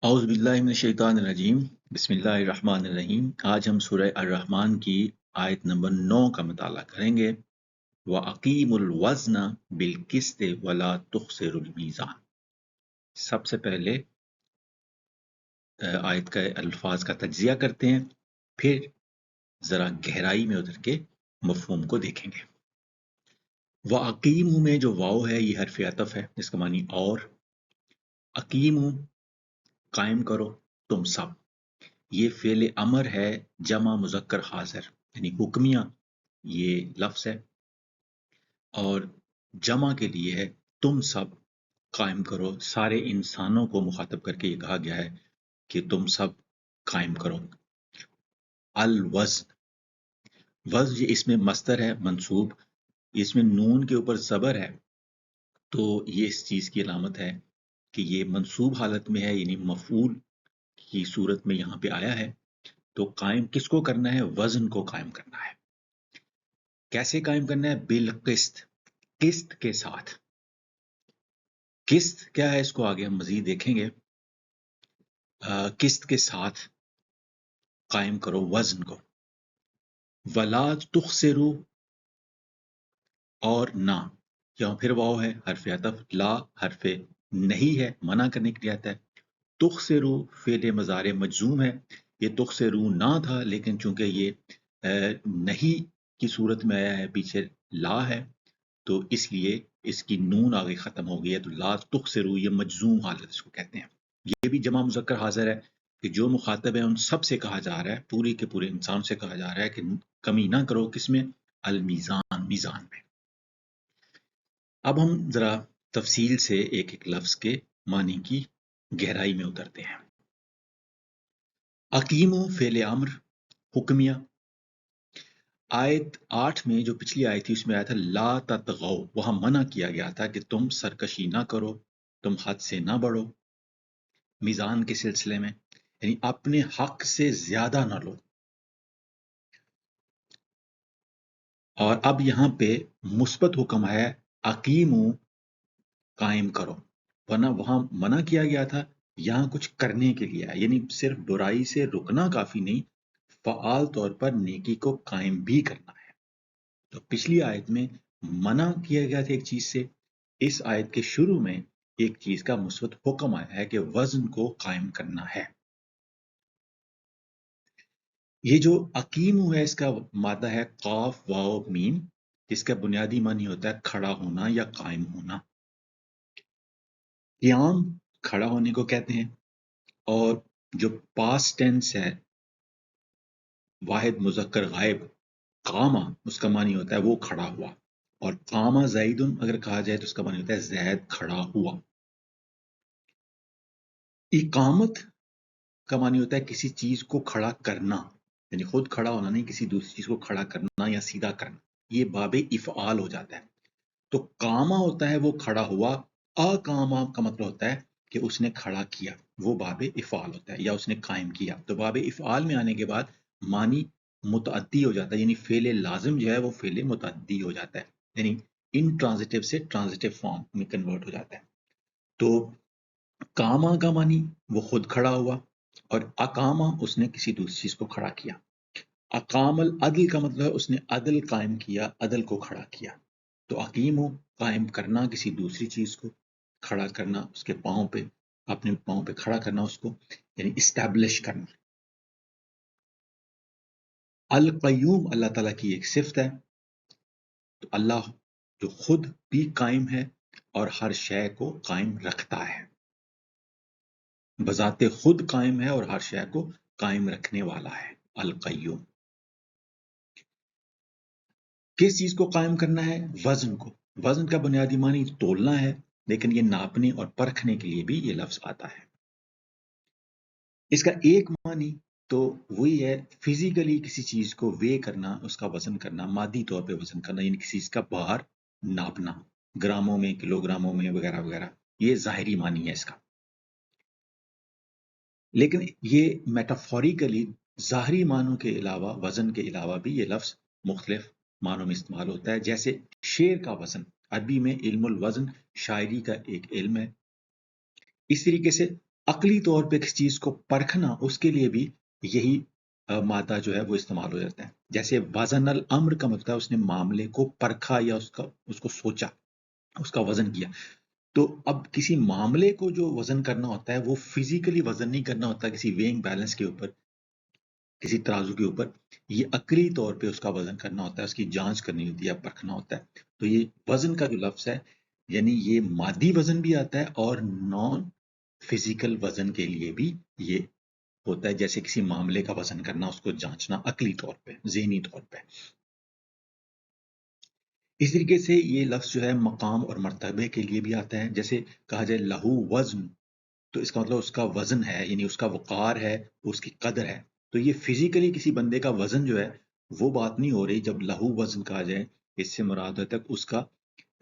اعوذ باللہ من الشیطان الرجیم بسم اللہ الرحمن الرحیم۔ آج ہم سورہ الرحمن کی آیت نمبر 9 کا مطالعہ کریں گے۔ وَأَقِیمُوا الْوَزْنَ بِالْقِسْطِ وَلَا تُخْسِرُوا الْمِیزَانَ۔ سب سے پہلے آیت کا الفاظ کا تجزیہ کرتے ہیں، پھر ذرا گہرائی میں اتر کے مفہوم کو دیکھیں گے۔ وَأَقِیمُوا میں جو واو ہے یہ حرف عطف ہے، جس کا معنی اور۔ اقیموا قائم کرو تم سب، یہ فعل امر ہے جمع مذکر حاضر یعنی حکمیہ یہ لفظ ہے، اور جمع کے لیے ہے تم سب قائم کرو۔ سارے انسانوں کو مخاطب کر کے یہ کہا گیا ہے کہ تم سب قائم کرو۔ الوزن، وزن یہ اس میں مصدر ہے منصوب، اس میں نون کے اوپر زبر ہے تو یہ اس چیز کی علامت ہے کہ یہ منصوب حالت میں ہے، یعنی مفعول کی صورت میں یہاں پہ آیا ہے۔ تو قائم کس کو کرنا ہے؟ وزن کو قائم کرنا ہے۔ کیسے قائم کرنا ہے؟ بالقسط، قسط کے ساتھ۔ قسط کیا ہے اس کو آگے ہم مزید دیکھیں گے۔ قسط کے ساتھ قائم کرو وزن کو۔ ولا تخسروا، اور نہ، یہاں پھر واو ہے حرف عطف، لا حرف نہیں ہے، منع کرنے کے لیے آتا ہے۔ تخسروا فعل مضارع مجزوم ہے، یہ تخسروا نہ تھا لیکن چونکہ یہ نہیں کی صورت میں آیا ہے، پیچھے لا ہے، تو اس لیے اس کی نون آگے ختم ہو گئی ہے، تو لا تخسروا یہ مجزوم حالت اس کو کہتے ہیں۔ یہ بھی جمع مذکر حاضر ہے کہ جو مخاطب ہے ان سب سے کہا جا رہا ہے، پوری کے پورے انسان سے کہا جا رہا ہے کہ کمی نہ کرو، کس میں؟ المیزان، میزان میں۔ اب ہم ذرا تفصیل سے ایک ایک لفظ کے معنی کی گہرائی میں اترتے ہیں۔ اقیمو فعل امر حکمیہ، آیت 8 میں جو پچھلی آیت تھی اس میں آیا تھا لا تطغوا، وہاں منع کیا گیا تھا کہ تم سرکشی نہ کرو، تم حد سے نہ بڑھو میزان کے سلسلے میں، یعنی اپنے حق سے زیادہ نہ لو۔ اور اب یہاں پہ مثبت حکم ہے اقیمو قائم کرو، ورنہ وہاں منع کیا گیا تھا، یہاں کچھ کرنے کے لیے ہے، یعنی صرف برائی سے رکنا کافی نہیں، فعال طور پر نیکی کو قائم بھی کرنا ہے۔ تو پچھلی آیت میں منع کیا گیا تھا ایک چیز سے، اس آیت کے شروع میں ایک چیز کا مثبت حکم آیا ہے کہ وزن کو قائم کرنا ہے۔ یہ جو اقیمو ہے اس کا مادہ ہے قاف واو میم، جس کا بنیادی معنی ہوتا ہے کھڑا ہونا یا قائم ہونا۔ قیام کھڑا ہونے کو کہتے ہیں، اور جو پاسٹ ٹینس ہے واحد مذکر غائب قامہ، اس کا معنی ہوتا ہے وہ کھڑا ہوا، اور قامہ زیدن اگر کہا جائے تو اس کا معنی ہوتا ہے زید کھڑا ہوا۔ اقامت کا معنی ہوتا ہے کسی چیز کو کھڑا کرنا، یعنی خود کھڑا ہونا نہیں، کسی دوسری چیز کو کھڑا کرنا یا سیدھا کرنا، یہ باب افعال ہو جاتا ہے۔ تو قامہ ہوتا ہے وہ کھڑا ہوا، اقامہ کا مطلب ہوتا ہے کہ اس نے کھڑا کیا، وہ باب افعال ہوتا ہے، یا اس نے قائم کیا۔ تو باب افعال میں آنے کے بعد معنی متعدی ہو جاتا ہے، یعنی فعل لازم جو ہے وہ فعل متعدی ہو جاتا ہے، یعنی ان ٹرانزٹیو سے ٹرانزٹیو فارم میں کنورٹ ہو جاتا ہے۔ تو قامہ کا معنی وہ خود کھڑا ہوا، اور اقامہ اس نے کسی دوسری چیز کو کھڑا کیا۔ اقام العدل کا مطلب ہے اس نے عدل قائم کیا، عدل کو کھڑا کیا۔ تو اقیم ہو قائم کرنا کسی دوسری چیز کو، کھڑا کرنا اس کے پاؤں پہ، اپنے پاؤں پہ کھڑا کرنا اس کو، یعنی اسٹیبلش کرنا۔ القیوم اللہ تعالیٰ کی ایک صفت ہے، تو اللہ جو خود بھی قائم ہے اور ہر شے کو قائم رکھتا ہے، بذات خود قائم ہے اور ہر شے کو قائم رکھنے والا ہے۔ القیوم کس چیز کو قائم کرنا ہے؟ وزن کو۔ وزن کا بنیادی معنی تولنا ہے، لیکن یہ ناپنے اور پرکھنے کے لیے بھی یہ لفظ آتا ہے۔ اس کا ایک معنی تو وہی ہے فزیکلی کسی چیز کو وے کرنا، اس کا وزن کرنا، مادی طور پہ وزن کرنا، یعنی کسی چیز کا بھار ناپنا، گراموں میں، کلو گراموں میں وغیرہ وغیرہ، یہ ظاہری معنی ہے اس کا۔ لیکن یہ میٹافوریکلی ظاہری معنوں کے علاوہ، وزن کے علاوہ بھی یہ لفظ مختلف معنوں میں استعمال ہوتا ہے، جیسے شعر کا وزن، عربی میں علم الوزن شاعری کا ایک علم ہے۔ اس طریقے سے عقلی طور پہ کسی چیز کو پرکھنا، اس کے لیے بھی یہی مادہ جو ہے وہ استعمال ہو جاتا ہے. جیسے وزن الامر کا مطلب ہے اس نے معاملے کو پرکھا یا اس کو سوچا، اس کا وزن کیا. تو اب کسی معاملے کو جو وزن کرنا ہوتا ہے وہ فزیکلی وزن نہیں کرنا ہوتا کسی ویئنگ بیلنس کے اوپر، کسی ترازو کے اوپر. یہ عقلی طور پہ اس کا وزن کرنا ہوتا ہے، اس کی جانچ کرنی ہوتی ہے، پرکھنا ہوتا ہے. تو یہ وزن کا جو لفظ ہے، یعنی یہ مادی وزن بھی آتا ہے اور نان فزیکل وزن کے لیے بھی یہ ہوتا ہے. جیسے کسی معاملے کا وزن کرنا، اس کو جانچنا عقلی طور پہ، ذہنی طور پہ. اس طریقے سے یہ لفظ جو ہے مقام اور مرتبے کے لیے بھی آتا ہے. جیسے کہا جائے لہو وزن، تو اس کا مطلب اس کا وزن ہے، یعنی اس کا وقار ہے، اس کی قدر ہے. تو یہ فزیکلی کسی بندے کا وزن جو ہے وہ بات نہیں ہو رہی. جب لہو وزن کہا جائے، اس سے مراد ہوتا ہے اس کا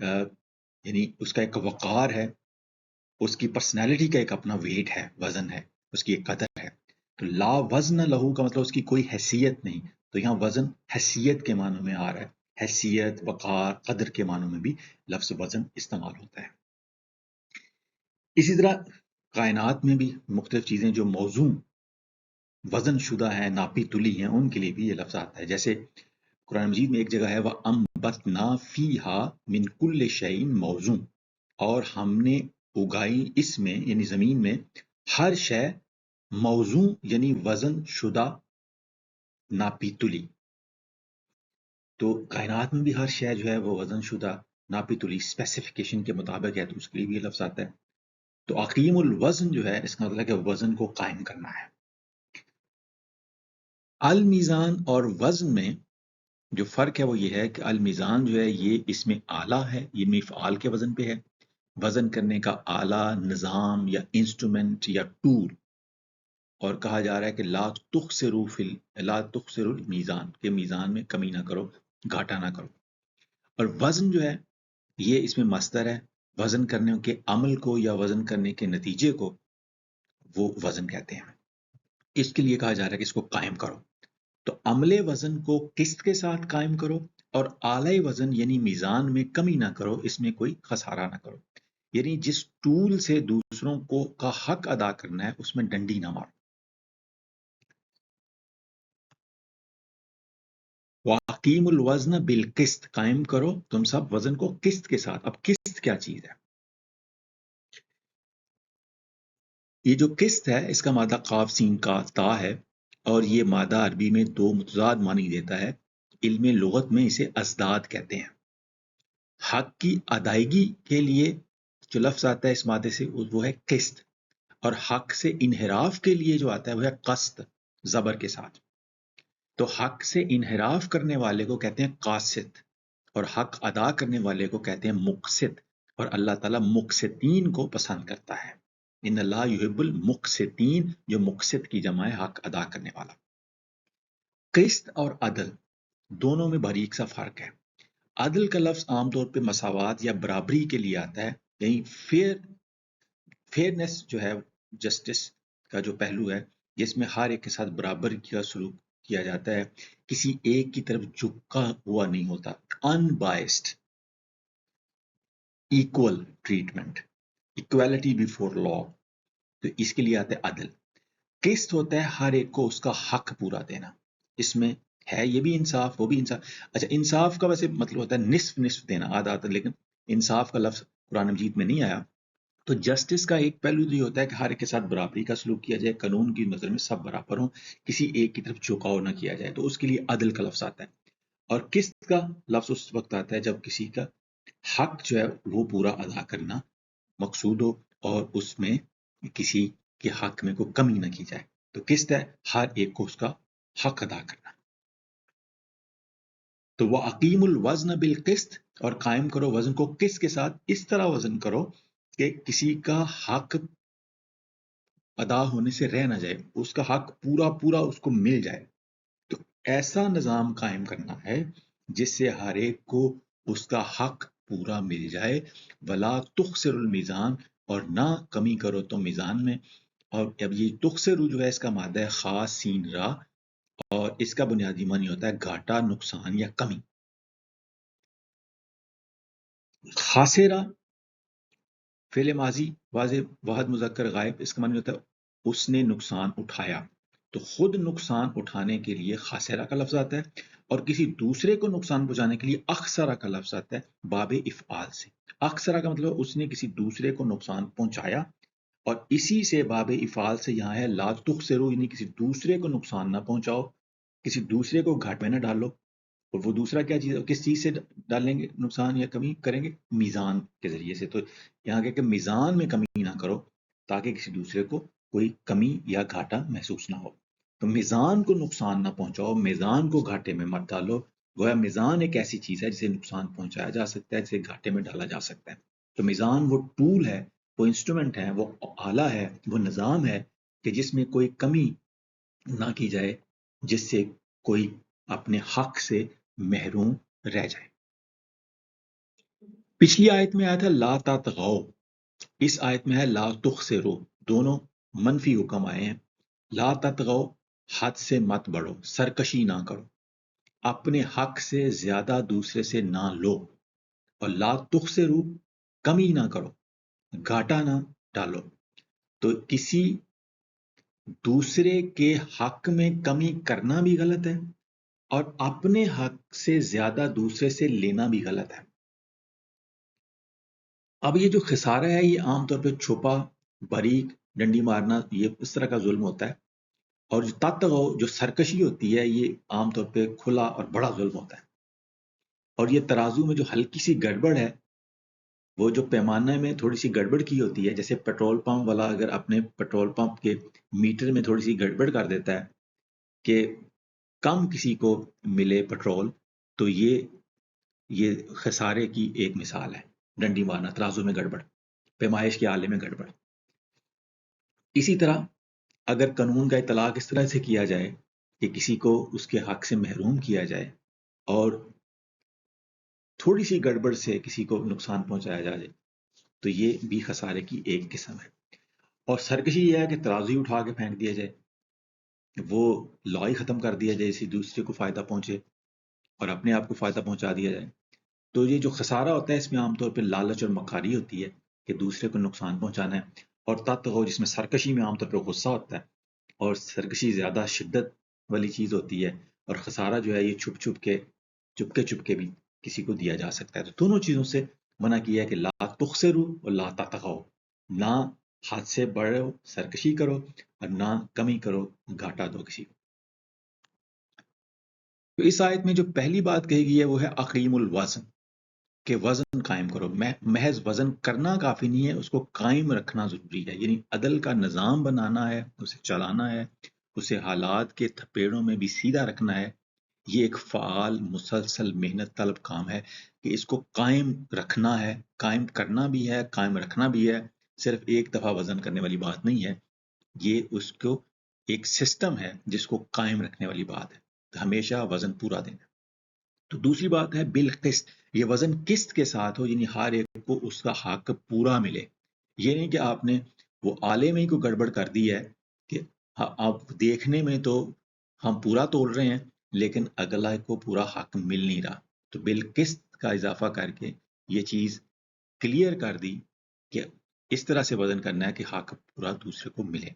یعنی اس کا ایک وقار ہے، اس کی پرسنالٹی کا ایک اپنا ویٹ ہے، وزن ہے، اس کی ایک قدر ہے. تو لا وزن لہو کا مطلب اس کی کوئی حیثیت نہیں. تو یہاں وزن حیثیت کے معنوں میں آ رہا ہے. حیثیت، وقار، قدر کے معنوں میں بھی لفظ وزن استعمال ہوتا ہے. اسی طرح کائنات میں بھی مختلف چیزیں جو موزوں وزن شدہ ہیں، ناپی تلی ہیں، ان کے لیے بھی یہ لفظ آتا ہے. جیسے قرآن مجید میں ایک جگہ ہے وَأَنبَتْنَا فِيهَا مِن كُلِّ شَيْءٍ مَوْزُونٍ، اور ہم نے اگائی اس میں یعنی زمین میں ہر شے موزوں یعنی وزن شدہ، ناپی تلی. تو کائنات میں بھی ہر شے جو ہے وہ وزن شدہ، ناپی تلی، اسپیسیفیکیشن کے مطابق ہے، تو اس کے لیے بھی یہ لفظ آتا ہے. تو عقیم الوزن جو ہے اس کا مطلب ہے کہ وزن کو قائم کرنا ہے. المیزان اور وزن میں جو فرق ہے وہ یہ ہے کہ المیزان جو ہے یہ اس میں آلہ ہے، یہ مفعال کے وزن پہ ہے. وزن کرنے کا آلہ، نظام یا انسٹرومنٹ یا ٹول. اور کہا جا رہا ہے کہ لا تخسروا المیزان، کہ میزان میں کمی نہ کرو، گھاٹا نہ کرو. اور وزن جو ہے یہ اس میں مصدر ہے. وزن کرنے کے عمل کو یا وزن کرنے کے نتیجے کو وہ وزن کہتے ہیں. اس کے لیے کہا جا رہا ہے کہ اس کو قائم کرو. تو عمل وزن کو قسط کے ساتھ قائم کرو، اور اعلی وزن یعنی میزان میں کمی نہ کرو، اس میں کوئی خسارہ نہ کرو. یعنی جس ٹول سے دوسروں کو کا حق ادا کرنا ہے اس میں ڈنڈی نہ مارو. وَأَقِیمُوا الْوَزْنَ بِالْقِسْطِ، قائم کرو تم سب وزن کو قسط کے ساتھ. اب قسط کیا چیز ہے؟ یہ جو قسط ہے اس کا مادہ قاف سین کا تا ہے، اور یہ مادہ عربی میں دو متضاد معنی دیتا ہے. علم لغت میں اسے ازداد کہتے ہیں. حق کی ادائیگی کے لیے جو لفظ آتا ہے اس مادے سے وہ ہے قسط، اور حق سے انحراف کے لیے جو آتا ہے وہ ہے قسط، زبر کے ساتھ. تو حق سے انحراف کرنے والے کو کہتے ہیں قاسط، اور حق ادا کرنے والے کو کہتے ہیں مقسط. اور اللہ تعالیٰ مقسطین کو پسند کرتا ہے. ان اللہ یحب المقسطین، جو مقسط کی جمع ہے حق ادا کرنے والا. قسط اور عدل دونوں میں باریک سا فرق ہے. عدل کا لفظ عام طور پہ مساوات یا برابری کے لیے آتا ہے، یعنی فیئرنس جو ہے، جسٹس کا جو پہلو ہے جس میں ہر ایک کے ساتھ برابر کا سلوک کیا جاتا ہے، کسی ایک کی طرف جھکا ہوا نہیں ہوتا. Unbiased, equal treatment, equality before law. تو اس کے لیے آتا ہے عدل. قسط ہوتا ہے ہر ایک کو اس کا حق پورا دینا. اس میں ہے یہ بھی انصاف، وہ بھی انصاف. اچھا، انصاف کا ویسے مطلب ہوتا ہے نصف نصف دینا، آدھا آدھا، لیکن انصاف کا لفظ قرآن مجید میں نہیں آیا. تو جسٹس کا ایک پہلو یہ ہوتا ہے کہ ہر ایک کے ساتھ برابری کا سلوک کیا جائے، قانون کی نظر میں سب برابر ہوں، کسی ایک کی طرف جھکاؤ نہ کیا جائے. تو اس کے لیے عدل کا لفظ آتا ہے. اور قسط کا لفظ اس وقت آتا ہے جب کسی کا حق جو ہے وہ پورا ادا کرنا مقصود ہو، اور اس میں کسی کے حق میں کوئی کمی نہ کی جائے. تو قسط ہے ہر ایک کو اس کا حق ادا کرنا. تو وہ عقیم الوزن بالقسط، اور قائم کرو وزن کو قسط کے ساتھ. اس طرح وزن کرو کہ کسی کا حق ادا ہونے سے رہ نہ جائے، اس کا حق پورا پورا اس کو مل جائے. تو ایسا نظام قائم کرنا ہے جس سے ہر ایک کو اس کا حق پورا مل جائے. ولا تخسر المیزان، اور نہ کمی کرو تو میزان میں. اور اب یہ تخسر جو ہے اس کا مادہ ہے خاص سین را، اور اس کا بنیادی معنی ہوتا ہے گھاٹا، نقصان یا کمی. خاسرہ فعل ماضی واضح واحد مذکر غائب، اس کا معنی ہوتا ہے اس نے نقصان اٹھایا، تو خود نقصان اٹھانے کے لیے خاسرہ کا لفظ آتا ہے، اور کسی دوسرے کو نقصان پہنچانے کے لیے اخسرہ کا لفظ آتا ہے باب افعال سے۔ اخسرہ کا مطلب اس نے کسی دوسرے کو نقصان پہنچایا، اور اسی سے باب افعال سے یہاں ہے لا تخسروا، یعنی کسی دوسرے کو نقصان نہ پہنچاؤ، کسی دوسرے کو گھاٹ میں نہ ڈالو۔ اور وہ دوسرا کیا چیز ہے، کس چیز سے ڈالیں گے نقصان یا کمی کریں گے؟ میزان کے ذریعے سے۔ تو یہاں کہ میزان میں کمی نہ کرو تاکہ کسی دوسرے کو کوئی کمی یا گھاٹا محسوس نہ ہو۔ تو میزان کو نقصان نہ پہنچاؤ، میزان کو گھاٹے میں مت ڈالو۔ گویا میزان ایک ایسی چیز ہے جسے نقصان پہنچایا جا سکتا ہے، جسے گھاٹے میں ڈالا جا سکتا ہے۔ تو میزان وہ ٹول ہے، وہ انسٹرومنٹ ہے، وہ آلہ ہے، وہ نظام ہے کہ جس میں کوئی کمی نہ کی جائے، جس سے کوئی اپنے حق سے محروم رہ جائے۔ پچھلی آیت میں آیا تھا لا تطغوا، اس آیت میں ہے لا تخسروا، دونوں منفی حکم آئے ہیں۔ لا تطغوا، حد سے مت بڑھو، سرکشی نہ کرو، اپنے حق سے زیادہ دوسرے سے نہ لو، اور لا تخسروا، کمی نہ کرو، گھاٹا نہ ڈالو۔ تو کسی دوسرے کے حق میں کمی کرنا بھی غلط ہے، اور اپنے حق سے زیادہ دوسرے سے لینا بھی غلط ہے۔ اب یہ جو خسارہ ہے یہ عام طور پہ چھپا، باریک، ڈنڈی مارنا، یہ اس طرح کا ظلم ہوتا ہے، اور جو تطغو، جو سرکشی ہوتی ہے، یہ عام طور پہ کھلا اور بڑا ظلم ہوتا ہے۔ اور یہ ترازو میں جو ہلکی سی گڑبڑ ہے، وہ جو پیمانے میں تھوڑی سی گڑبڑ کی ہوتی ہے، جیسے پیٹرول پمپ والا اگر اپنے پیٹرول پمپ کے میٹر میں تھوڑی سی گڑبڑ کر دیتا ہے کہ کم کسی کو ملے پیٹرول، تو یہ خسارے کی ایک مثال ہے، ڈنڈی مارنا، ترازو میں گڑبڑ، پیمائش کے آلے میں گڑبڑ۔ اسی طرح اگر قانون کا اطلاق اس طرح سے کیا جائے کہ کسی کو اس کے حق سے محروم کیا جائے، اور تھوڑی سی گڑبڑ سے کسی کو نقصان پہنچایا جائے، تو یہ بھی خسارے کی ایک قسم ہے۔ اور سرکشی یہ ہے کہ ترازو اٹھا کے پھینک دیا جائے، وہ لا ہی ختم کر دیا جائے، اسی دوسرے کو فائدہ پہنچے اور اپنے آپ کو فائدہ پہنچا دیا جائے۔ تو یہ جو خسارہ ہوتا ہے اس میں عام طور پہ لالچ اور مکاری ہوتی ہے کہ دوسرے کو نقصان پہنچانا ہے، اور تطغو جس میں سرکشی میں عام طور پہ غصہ ہوتا ہے، اور سرکشی زیادہ شدت والی چیز ہوتی ہے، اور خسارہ جو ہے یہ چھپ کے بھی کسی کو دیا جا سکتا ہے۔ تو دونوں چیزوں سے منع کیا ہے کہ لا تخسروا اور لا تطغوا، نہ حد سے بڑھو، سرکشی کرو، اور نہ کمی کرو، گھاٹا دو کسی کو۔ تو اس آیت میں جو پہلی بات کہی گئی ہے وہ ہے اقیم الوزن، کہ وزن قائم کرو۔ محض وزن کرنا کافی نہیں ہے، اس کو قائم رکھنا ضروری ہے، یعنی عدل کا نظام بنانا ہے، اسے چلانا ہے، اسے حالات کے تھپیڑوں میں بھی سیدھا رکھنا ہے۔ یہ ایک فعال مسلسل محنت طلب کام ہے کہ اس کو قائم رکھنا ہے، قائم کرنا بھی ہے، قائم رکھنا بھی ہے۔ صرف ایک دفعہ وزن کرنے والی بات نہیں ہے، یہ اس کو ایک سسٹم ہے جس کو قائم رکھنے والی بات ہے، تو ہمیشہ وزن پورا دینا۔ تو دوسری بات ہے بالقسط، یہ وزن قسط کے ساتھ ہو، یعنی ہر ایک کو اس کا حق پورا ملے۔ یہ نہیں کہ آپ نے وہ آلے میں ہی کوئی گڑبڑ کر دی ہے کہ آپ دیکھنے میں تو ہم پورا تول رہے ہیں لیکن اگلا کو پورا حق مل نہیں رہا، تو بالقسط کا اضافہ کر کے یہ چیز کلیئر کر دی کہ اس طرح سے وزن کرنا ہے کہ حق پورا دوسرے کو ملے۔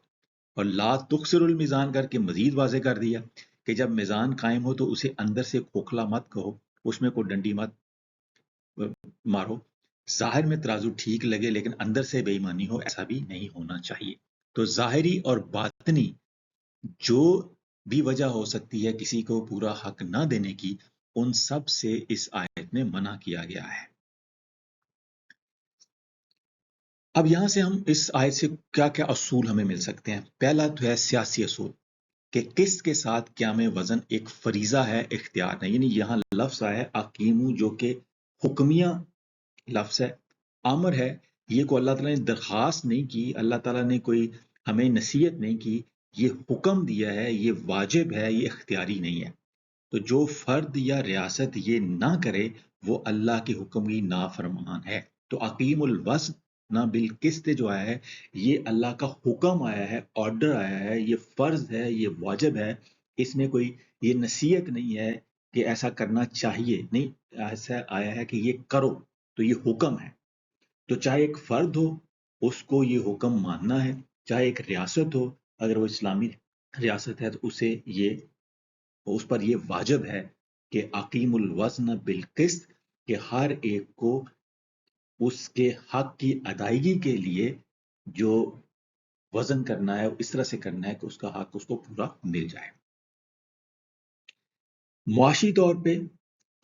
اور لا تخسر المیزان کر کے مزید واضح کر دیا کہ جب میزان قائم ہو تو اسے اندر سے کھوکھلا مت کہو، اس میں کوئی ڈنڈی مت مارو، ظاہر میں ترازو ٹھیک لگے لیکن اندر سے بے ایمانی ہو، ایسا بھی نہیں ہونا چاہیے۔ تو ظاہری اور باطنی جو بھی وجہ ہو سکتی ہے کسی کو پورا حق نہ دینے کی، ان سب سے اس آیت میں منع کیا گیا ہے۔ اب یہاں سے ہم اس آیت سے کیا کیا اصول ہمیں مل سکتے ہیں؟ پہلا تو ہے سیاسی اصول، کہ قسط کے ساتھ قیام وزن ایک فریضہ ہے، اختیار نہیں۔ یعنی یہاں لفظ آیا ہے اقیمو، جو کہ حکمیہ لفظ ہے، امر ہے، یہ کو اللہ تعالیٰ نے درخواست نہیں کی، اللہ تعالیٰ نے کوئی ہمیں نصیحت نہیں کی، یہ حکم دیا ہے، یہ واجب ہے، یہ اختیاری نہیں ہے۔ تو جو فرد یا ریاست یہ نہ کرے وہ اللہ کے حکم کی نافرمان ہے۔ تو اقیم الوزن نہ بالقسط جو آیا ہے یہ اللہ کا حکم آیا ہے، آرڈر آیا ہے، یہ فرض ہے، یہ واجب ہے، اس میں کوئی یہ نصیحت نہیں ہے کہ ایسا کرنا چاہیے، نہیں، ایسا آیا ہے کہ یہ کرو، تو یہ حکم ہے۔ تو چاہے ایک فرد ہو اس کو یہ حکم ماننا ہے، چاہے ایک ریاست ہو اگر وہ اسلامی ریاست ہے تو اسے یہ اس پر یہ واجب ہے کہ اقیم الوزن بالقسط، کہ ہر ایک کو اس کے حق کی ادائیگی کے لیے جو وزن کرنا ہے اس طرح سے کرنا ہے کہ اس کا حق اس کو پورا مل جائے۔ معاشی طور پہ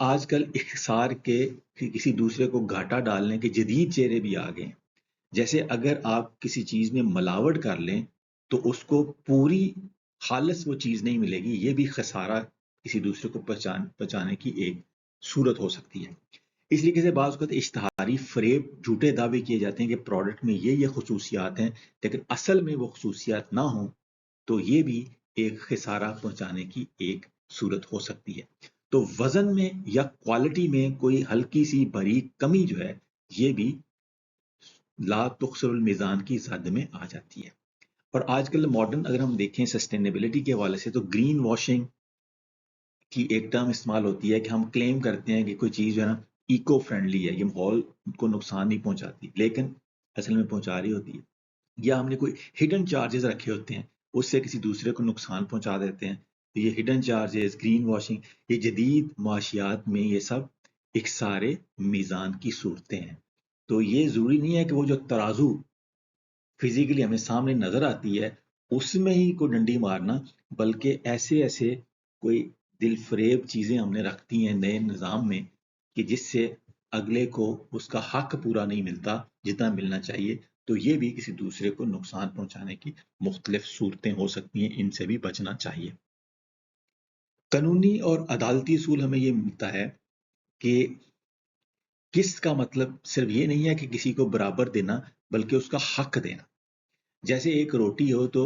آج کل اختصار کے کسی دوسرے کو گھاٹا ڈالنے کے جدید چہرے بھی آ گئے ہیں۔ جیسے اگر آپ کسی چیز میں ملاوٹ کر لیں تو اس کو پوری خالص وہ چیز نہیں ملے گی، یہ بھی خسارہ کسی دوسرے کو پہنچانے کی ایک صورت ہو سکتی ہے۔ اس لیے سے بعض اوقات اشتہاری فریب جھوٹے دعوے کیے جاتے ہیں کہ پروڈکٹ میں یہ خصوصیات ہیں، لیکن اصل میں وہ خصوصیات نہ ہوں تو یہ بھی ایک خسارہ پہنچانے کی ایک صورت ہو سکتی ہے۔ تو وزن میں یا کوالٹی میں کوئی ہلکی سی باریک کمی جو ہے یہ بھی لا تخسر المیزان کی زد میں آ جاتی ہے۔ اور آج کل ماڈرن اگر ہم دیکھیں سسٹینیبلٹی کے حوالے سے تو گرین واشنگ کی ایک ٹرم استعمال ہوتی ہے کہ ہم کلیم کرتے ہیں کہ کوئی چیز جو ہے نا ایکو فرینڈلی ہے، یہ ماحول کو نقصان نہیں پہنچاتی، لیکن اصل میں پہنچا رہی ہوتی ہے۔ یا ہم نے کوئی ہڈن چارجز رکھے ہوتے ہیں اس سے کسی دوسرے کو نقصان پہنچا دیتے ہیں، یہ ہڈن چارجز، گرین واشنگ، یہ جدید معاشیات میں یہ سب ایک سارے میزان کی صورتیں ہیں۔ تو یہ ضروری نہیں ہے کہ وہ جو ترازو فزیکلی ہمیں سامنے نظر آتی ہے اس میں ہی کوئی ڈنڈی مارنا، بلکہ ایسے ایسے کوئی دل فریب چیزیں ہم نے رکھتی ہیں نئے نظام میں کہ جس سے اگلے کو اس کا حق پورا نہیں ملتا جتنا ملنا چاہیے، تو یہ بھی کسی دوسرے کو نقصان پہنچانے کی مختلف صورتیں ہو سکتی ہیں، ان سے بھی بچنا چاہیے۔ قانونی اور عدالتی اصول ہمیں یہ ملتا ہے کہ قسط کا مطلب صرف یہ نہیں ہے کہ کسی کو برابر دینا بلکہ اس کا حق دینا۔ جیسے ایک روٹی ہو تو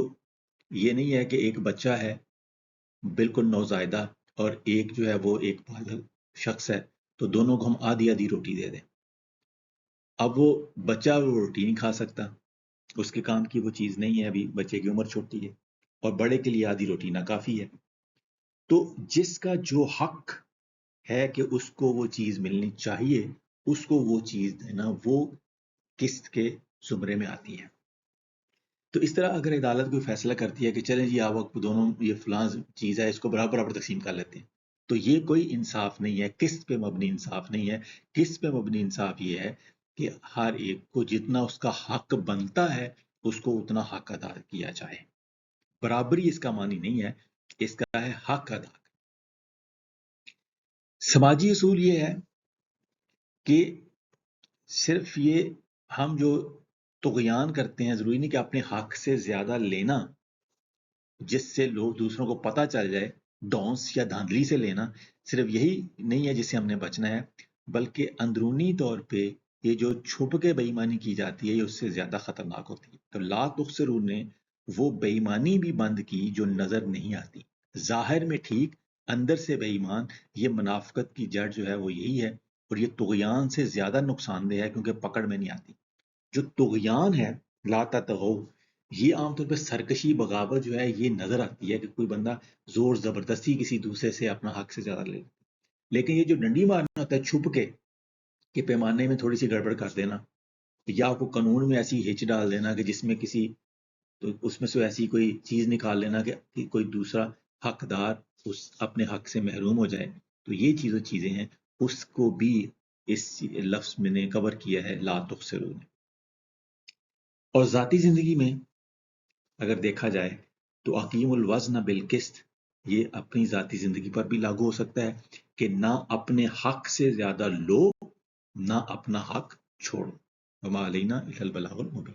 یہ نہیں ہے کہ ایک بچہ ہے بالکل نوزائیدہ اور ایک جو ہے وہ ایک بالغ شخص ہے تو دونوں کو ہم آدھی آدھی روٹی دے دیں۔ اب وہ بچہ وہ روٹی نہیں کھا سکتا، اس کے کام کی وہ چیز نہیں ہے، ابھی بچے کی عمر چھوٹی ہے، اور بڑے کے لیے آدھی روٹی ناکافی ہے۔ تو جس کا جو حق ہے کہ اس کو وہ چیز ملنی چاہیے اس کو وہ چیز دینا وہ قسط کے زمرے میں آتی ہے۔ تو اس طرح اگر عدالت کوئی فیصلہ کرتی ہے کہ چلیں جی آپ دونوں یہ فلاں چیز ہے اس کو برابر برابر تقسیم کر لیتے ہیں، تو یہ کوئی انصاف نہیں ہے، قسط پہ مبنی انصاف نہیں ہے۔ قسط پہ مبنی انصاف یہ ہے کہ ہر ایک کو جتنا اس کا حق بنتا ہے اس کو اتنا حق ادا کیا جائے۔ برابری اس کا معنی نہیں ہے، اس کا ہے حق ادا۔ سماجی اصول یہ ہے کہ صرف یہ ہم جو طغیان کرتے ہیں ضروری نہیں کہ اپنے حق سے زیادہ لینا جس سے لوگ دوسروں کو پتہ چل جائے، ڈونس یا دھاندلی سے لینا صرف یہی نہیں ہے جس سے ہم نے بچنا ہے، بلکہ اندرونی طور پہ یہ جو چھپ کے بے ایمانی کی جاتی ہے یہ اس سے زیادہ خطرناک ہوتی ہے۔ تو لا تخسروا نے وہ بے ایمانی بھی بند کی جو نظر نہیں آتی، ظاہر میں ٹھیک اندر سے بے ایمان۔ یہ منافقت کی جڑ جو ہے وہ یہی ہے، اور یہ طغیان سے زیادہ نقصان دہ ہے کیونکہ پکڑ میں نہیں آتی۔ جو طغیان ہے لا تطغوا، یہ عام طور پہ سرکشی بغاوت جو ہے یہ نظر آتی ہے کہ کوئی بندہ زور زبردستی کسی دوسرے سے اپنا حق سے زیادہ لے، لیکن یہ جو ڈنڈی مارنا ہوتا ہے چھپ کے کہ پیمانے میں تھوڑی سی گڑبڑ کر دینا یا کو قانون میں ایسی ہچ ڈال دینا کہ جس میں کسی تو اس میں سے ایسی کوئی چیز نکال لینا کہ کوئی دوسرا حقدار اس اپنے حق سے محروم ہو جائے، تو یہ چیزیں ہیں، اس کو بھی اس لفظ میں نے کور کیا ہے لا تخسروا نے۔ اور ذاتی زندگی میں اگر دیکھا جائے تو اقیم الوزن بالقسط یہ اپنی ذاتی زندگی پر بھی لاگو ہو سکتا ہے کہ نہ اپنے حق سے زیادہ لو نہ اپنا حق چھوڑو، وما علینا الا البلاغ المبین۔